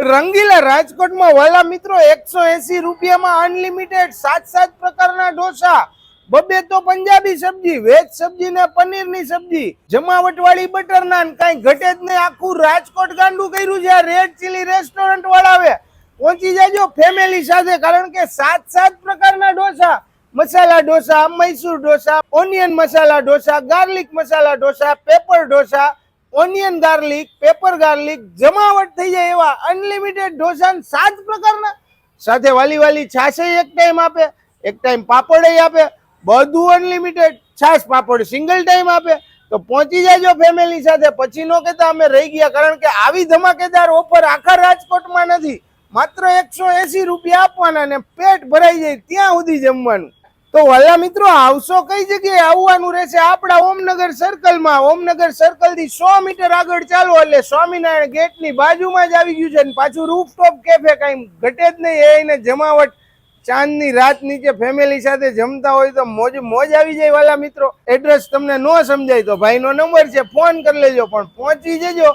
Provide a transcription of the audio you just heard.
રંગીલા રાજકોટમાં વાલા મિત્રો 180 રૂપિયામાં અનલિમિટેડ 7 પ્રકારના ઢોસા, બબે તો પંજાબી સબ્જી, વેજ સબ્જી ને પનીરની સબ્જી, જમાવટ વાળી બટર નાન, કઈ ઘટે જ નહીં. આખું રાજકોટ ગાંડું કર્યું છે. રેડ ચીલી રેસ્ટોરન્ટ વાળાએ પહોંચી જાજો ફેમિલી સાથે, કારણ કે 7 પ્રકારના dosa, masala dosa, Mysore dosa, onion masala dosa, garlic masala dosa, paper dosa, onion garlic, paper garlic, જમાવટ થઈ જાય એવા અનલિમિટેડ ઢોસા 7 પ્રકારના, સાથે વાલી વાલી છાશે એક ટાઈમ આપે, એક ટાઈમ પાપડ આપે, બધું અનલિમિટેડ. છાશ પાપડ સિંગલ ટાઈમ આપે. તો પહોંચી જાજો ફેમિલી સાથે. પછી નો કહેતા અમે રહી ગયા, કારણ કે આવી ધમાકેદાર ઓફર આખા રાજકોટમાં નથી. માત્ર 180 રૂપિયા આપવાના અને પેટ ભરાઈ જાય ત્યાં સુધી જમવાનું. તો વાલા મિત્રો, આવશો કઈ જગ્યાએ? આવવાનું રહેશે આપણા ઓમનગર સર્કલમાં. ઓમનગર સર્કલ થી 100 મીટર આગળ ચાલો એટલે સ્વામિનારાયણ ગેટ ની બાજુમાં જ આવી ગયું છે. પાછું રૂફટોપ કેફે, કઈ ઘટે જ નહીં. એને જમાવટ ચાંદની રાત નીચે ફેમિલી સાથે જમતા હોય તો મોજ મોજ આવી જાય વાલા મિત્રો. એડ્રેસ તમને ન સમજાય તો ભાઈનો નંબર છે, ફોન કરી લેજો, પણ પહોંચી જજો.